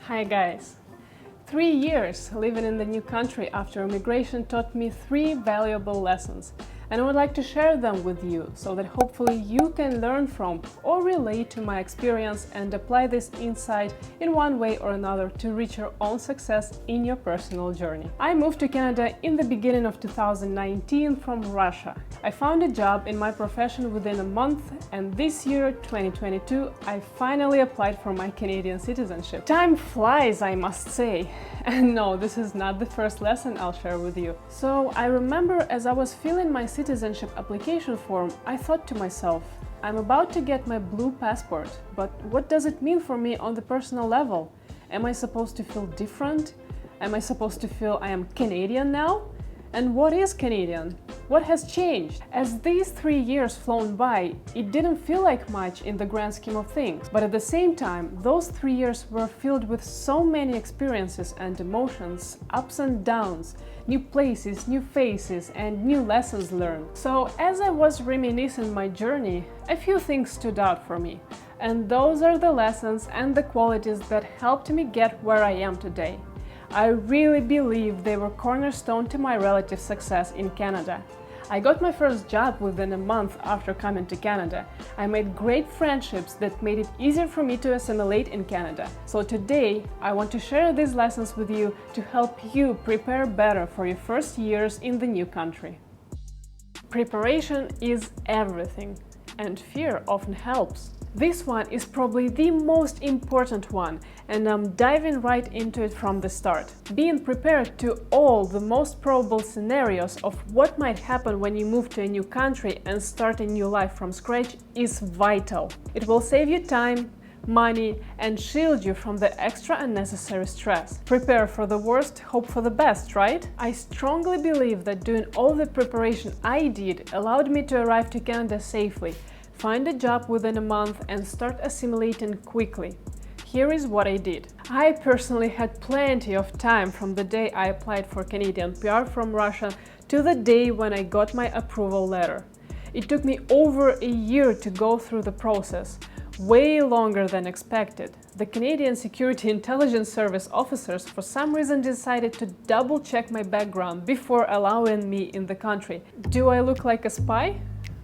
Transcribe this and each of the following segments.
Hi guys! 3 years living in the new country after immigration taught me 3 valuable lessons, and I would like to share them with you so that hopefully you can learn from or relate to my experience and apply this insight in one way or another to reach your own success in your personal journey. I moved to Canada in the beginning of 2019 from Russia. I found a job in my profession within a month, and this year, 2022, I finally applied for my Canadian citizenship. Time flies, I must say. And no, this is not the first lesson I'll share with you. So I remember as I was filling my citizenship application form, I thought to myself, I'm about to get my blue passport, but what does it mean for me on the personal level? Am I supposed to feel different? Am I supposed to feel I am Canadian now? And what is Canadian? What has changed? As these 3 years flown by, it didn't feel like much in the grand scheme of things. But at the same time, those 3 years were filled with so many experiences and emotions, ups and downs, new places, new faces, and new lessons learned. So as I was reminiscing my journey, a few things stood out for me. And those are the lessons and the qualities that helped me get where I am today. I really believe they were cornerstone to my relative success in Canada. I got my first job within a month after coming to Canada. I made great friendships that made it easier for me to assimilate in Canada. So today, I want to share these lessons with you to help you prepare better for your first years in the new country. Preparation is everything, and fear often helps. This one is probably the most important one, and I'm diving right into it from the start. Being prepared to all the most probable scenarios of what might happen when you move to a new country and start a new life from scratch is vital. It will save you time, money, and shield you from the extra unnecessary stress. Prepare for the worst, hope for the best, right? I strongly believe that doing all the preparation I did allowed me to arrive to Canada safely, find a job within a month, and start assimilating quickly. Here is what I did. I personally had plenty of time from the day I applied for Canadian PR from Russia to the day when I got my approval letter. It took me over a year to go through the process, way longer than expected. The Canadian Security Intelligence Service officers for some reason decided to double-check my background before allowing me in the country. Do I look like a spy?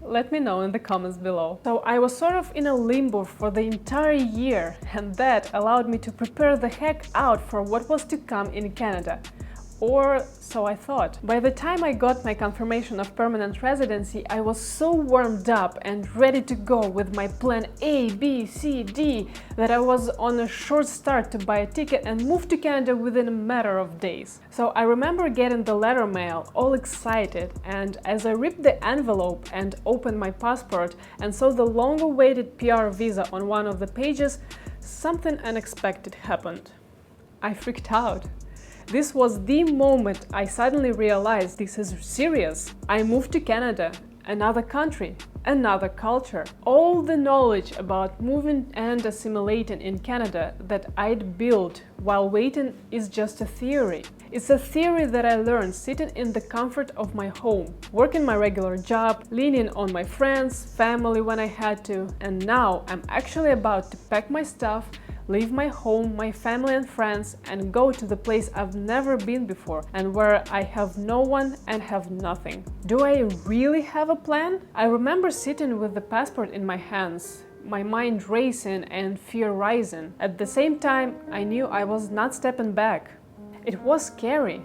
Let me know in the comments below. So I was sort of in a limbo for the entire year, and that allowed me to prepare the heck out for what was to come in Canada. Or so I thought. By the time I got my confirmation of permanent residency, I was so warmed up and ready to go with my plan A, B, C, D that I was on a short start to buy a ticket and move to Canada within a matter of days. So I remember getting the letter mail, all excited, and as I ripped the envelope and opened my passport and saw the long-awaited PR visa on one of the pages, something unexpected happened. I freaked out. This was the moment I suddenly realized this is serious. I moved to Canada, another country, another culture. All the knowledge about moving and assimilating in Canada that I'd built while waiting is just a theory. It's a theory that I learned sitting in the comfort of my home, working my regular job, leaning on my friends, family when I had to, and now I'm actually about to pack my stuff, leave my home, my family and friends, and go to the place I've never been before and where I have no one and have nothing. Do I really have a plan? I remember sitting with the passport in my hands, my mind racing and fear rising. At the same time, I knew I was not stepping back. It was scary.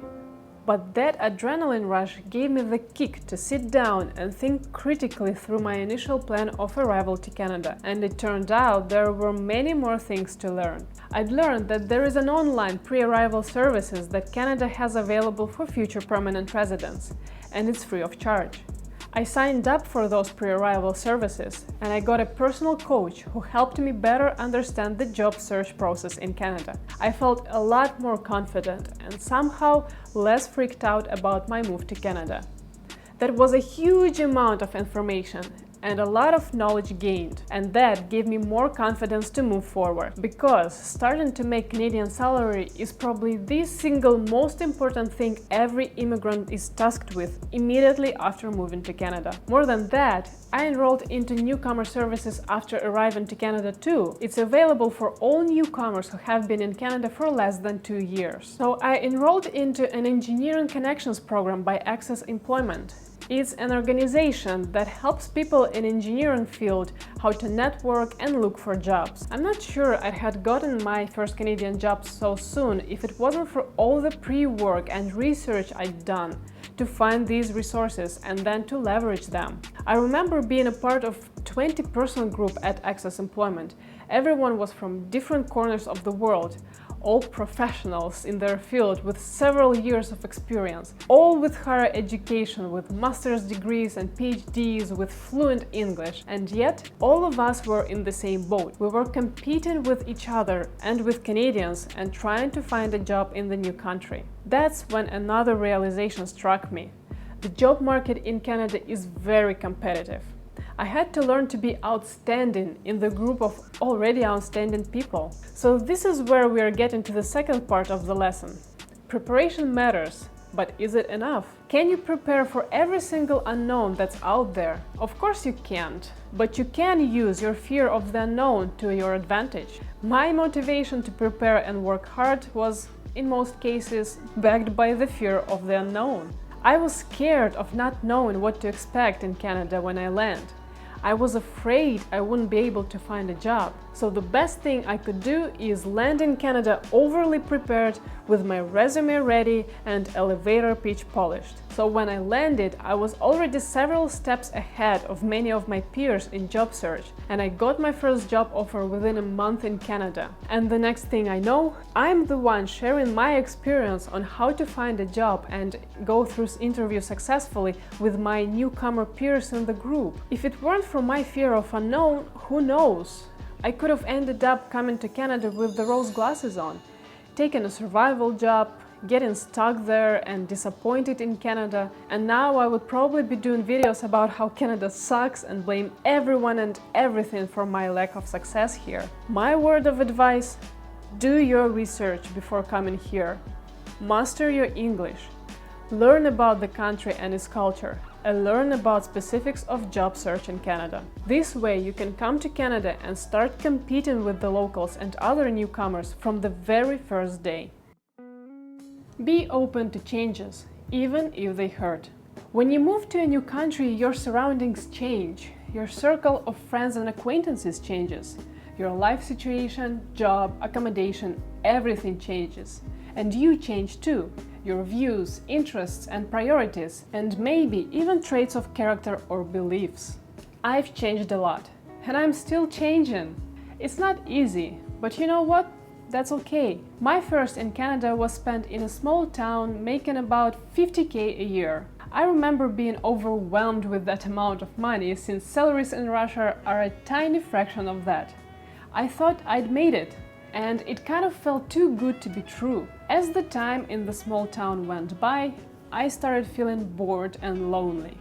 But that adrenaline rush gave me the kick to sit down and think critically through my initial plan of arrival to Canada. And it turned out there were many more things to learn. I'd learned that there is an online pre-arrival services that Canada has available for future permanent residents, and it's free of charge. I signed up for those pre-arrival services, and I got a personal coach who helped me better understand the job search process in Canada. I felt a lot more confident and somehow less freaked out about my move to Canada. That was a huge amount of information, and a lot of knowledge gained. And that gave me more confidence to move forward. Because starting to make Canadian salary is probably the single most important thing every immigrant is tasked with immediately after moving to Canada. More than that, I enrolled into newcomer services after arriving to Canada too. It's available for all newcomers who have been in Canada for less than 2 years. So I enrolled into an engineering connections program by Access Employment. It's an organization that helps people in engineering field how to network and look for jobs. I'm not sure I had gotten my first Canadian job so soon if it wasn't for all the pre-work and research I'd done to find these resources and then to leverage them. I remember being a part of a 20-person group at Access Employment. Everyone was from different corners of the world, all professionals in their field with several years of experience, all with higher education, with master's degrees and PhDs, with fluent English. And yet, all of us were in the same boat. We were competing with each other and with Canadians and trying to find a job in the new country. That's when another realization struck me. The job market in Canada is very competitive. I had to learn to be outstanding in the group of already outstanding people. So this is where we are getting to the second part of the lesson. Preparation matters, but is it enough? Can you prepare for every single unknown that's out there? Of course you can't, but you can use your fear of the unknown to your advantage. My motivation to prepare and work hard was, in most cases, backed by the fear of the unknown. I was scared of not knowing what to expect in Canada when I land. I was afraid I wouldn't be able to find a job. So the best thing I could do is land in Canada overly prepared with my resume ready and elevator pitch polished. So when I landed, I was already several steps ahead of many of my peers in job search, and I got my first job offer within a month in Canada. And the next thing I know, I'm the one sharing my experience on how to find a job and go through interviews successfully with my newcomer peers in the group. If it weren't for my fear of unknown, who knows? I could have ended up coming to Canada with the rose glasses on, taking a survival job, getting stuck there and disappointed in Canada, and now I would probably be doing videos about how Canada sucks and blame everyone and everything for my lack of success here. My word of advice: do your research before coming here. Master your English. Learn about the country and its culture, and learn about specifics of job search in Canada. This way you can come to Canada and start competing with the locals and other newcomers from the very first day. Be open to changes, even if they hurt. When you move to a new country, your surroundings change. Your circle of friends and acquaintances changes. Your life situation, job, accommodation, everything changes. And you change too. Your views, interests and priorities, and maybe even traits of character or beliefs. I've changed a lot, and I'm still changing. It's not easy, but you know what? That's okay. My first in Canada was spent in a small town making about 50K a year. I remember being overwhelmed with that amount of money, since salaries in Russia are a tiny fraction of that. I thought I'd made it, and it kind of felt too good to be true. As the time in the small town went by, I started feeling bored and lonely.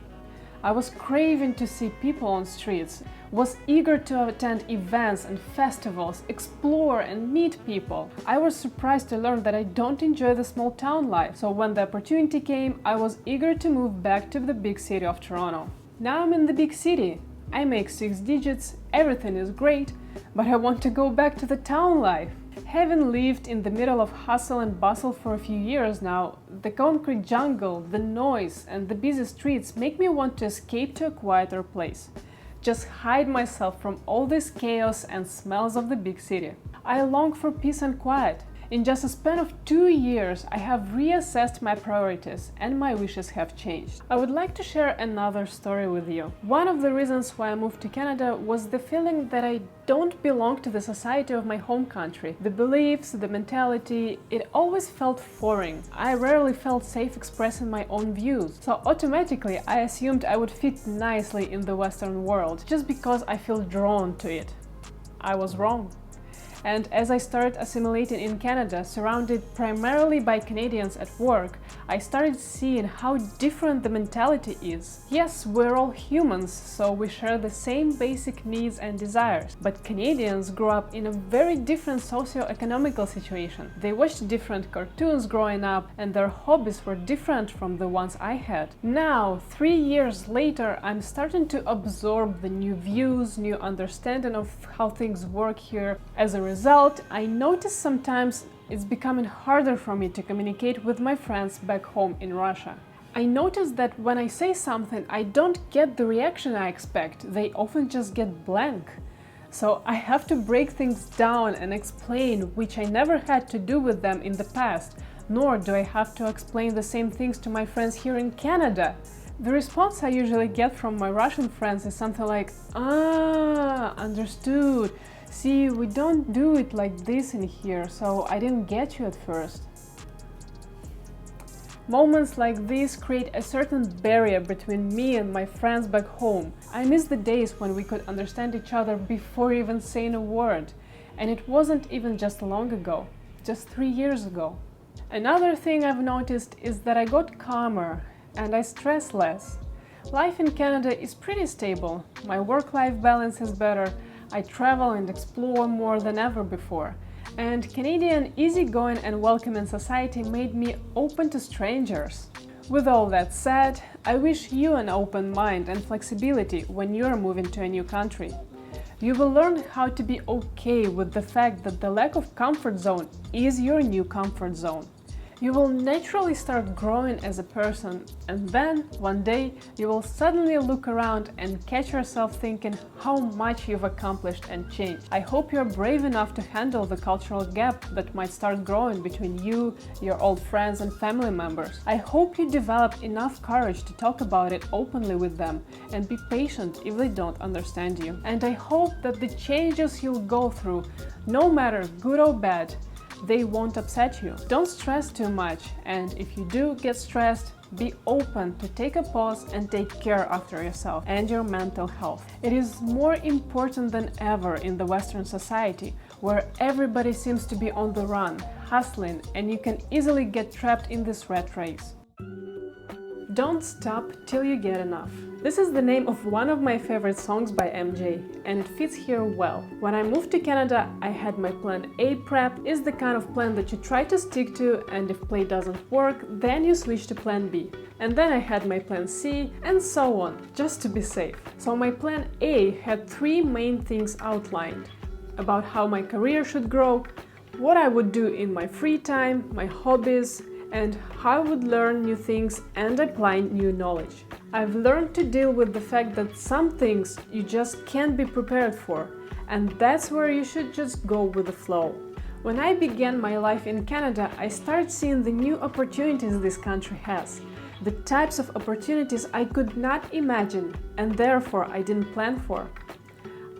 I was craving to see people on streets, was eager to attend events and festivals, explore and meet people. I was surprised to learn that I don't enjoy the small town life, so when the opportunity came, I was eager to move back to the big city of Toronto. Now I'm in the big city. I make 6 digits, everything is great, but I want to go back to the town life. Having lived in the middle of hustle and bustle for a few years now, the concrete jungle, the noise and the busy streets make me want to escape to a quieter place. Just hide myself from all this chaos and smells of the big city. I long for peace and quiet. In just a span of 2 years, I have reassessed my priorities and my wishes have changed. I would like to share another story with you. One of the reasons why I moved to Canada was the feeling that I don't belong to the society of my home country. The beliefs, the mentality, it always felt foreign. I rarely felt safe expressing my own views. So automatically, I assumed I would fit nicely in the Western world just because I feel drawn to it. I was wrong. And as I started assimilating in Canada, surrounded primarily by Canadians at work, I started seeing how different the mentality is. Yes, we're all humans, so we share the same basic needs and desires, but Canadians grew up in a very different socio-economical situation. They watched different cartoons growing up, and their hobbies were different from the ones I had. Now, 3 years later, I'm starting to absorb the new views, new understanding of how things work here. As a result, I notice sometimes it's becoming harder for me to communicate with my friends back home in Russia. I notice that when I say something, I don't get the reaction I expect. They often just get blank. So I have to break things down and explain, which I never had to do with them in the past, nor do I have to explain the same things to my friends here in Canada. The response I usually get from my Russian friends is something like, "Ah, understood. See, we don't do it like this in here, so I didn't get you at first." Moments like these create a certain barrier between me and my friends back home. I miss the days when we could understand each other before even saying a word. And it wasn't even just long ago, just 3 years ago. Another thing I've noticed is that I got calmer and I stress less. Life in Canada is pretty stable. My work-life balance is better. I travel and explore more than ever before. And Canadian easygoing and welcoming society made me open to strangers. With all that said, I wish you an open mind and flexibility when you are moving to a new country. You will learn how to be okay with the fact that the lack of comfort zone is your new comfort zone. You will naturally start growing as a person, and then, one day, you will suddenly look around and catch yourself thinking how much you've accomplished and changed. I hope you're brave enough to handle the cultural gap that might start growing between you, your old friends and family members. I hope you develop enough courage to talk about it openly with them and be patient if they don't understand you. And I hope that the changes you'll go through, no matter good or bad, they won't upset you. Don't stress too much, and if you do get stressed, be open to take a pause and take care after yourself and your mental health. It is more important than ever in the Western society, where everybody seems to be on the run, hustling, and you can easily get trapped in this rat race. Don't stop till you get enough. This is the name of one of my favorite songs by MJ, and it fits here well. When I moved to Canada, I had my plan A prep. Is the kind of plan that you try to stick to, and if play doesn't work, then you switch to plan B. And then I had my plan C, and so on, just to be safe. So my plan A had 3 main things outlined: about how my career should grow, what I would do in my free time, my hobbies, and how I would learn new things and apply new knowledge. I've learned to deal with the fact that some things you just can't be prepared for, and that's where you should just go with the flow. When I began my life in Canada, I started seeing the new opportunities this country has, the types of opportunities I could not imagine and therefore I didn't plan for.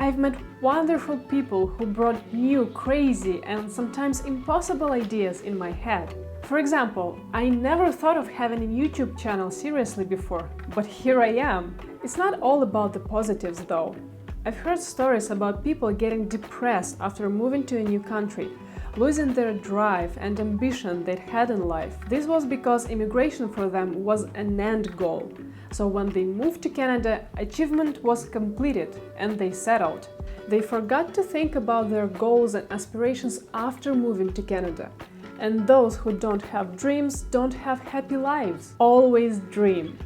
I've met wonderful people who brought new, crazy, and sometimes impossible ideas in my head. For example, I never thought of having a YouTube channel seriously before, but here I am. It's not all about the positives though. I've heard stories about people getting depressed after moving to a new country, losing their drive and ambition they'd had in life. This was because immigration for them was an end goal. So when they moved to Canada, achievement was completed and they settled. They forgot to think about their goals and aspirations after moving to Canada. And those who don't have dreams don't have happy lives. Always dream.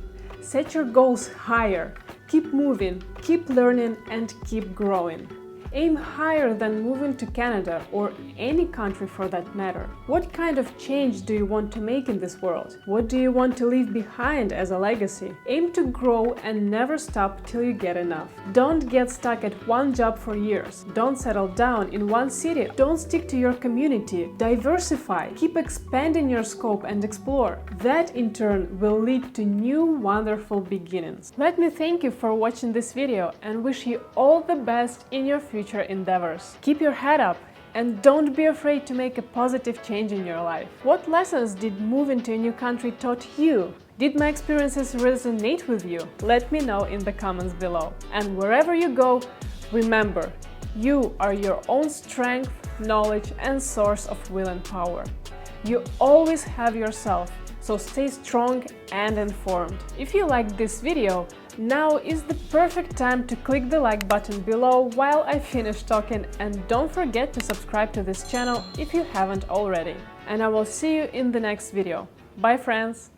Set your goals higher. Keep moving, keep learning, and keep growing. Aim higher than moving to Canada or any country for that matter. What kind of change do you want to make in this world? What do you want to leave behind as a legacy? Aim to grow and never stop till you get enough. Don't get stuck at one job for years. Don't settle down in one city. Don't stick to your community. Diversify. Keep expanding your scope and explore. That in turn will lead to new wonderful beginnings. Let me thank you for watching this video and wish you all the best in your future endeavors. Keep your head up and don't be afraid to make a positive change in your life. What lessons did moving to a new country taught you? Did my experiences resonate with you? Let me know in the comments below. And wherever you go, remember, You are your own strength, knowledge, and source of will and power. You always have yourself, so stay strong and informed. If you liked this video, now is the perfect time to click the like button below while I finish talking, and don't forget to subscribe to this channel if you haven't already. And I will see you in the next video. Bye friends!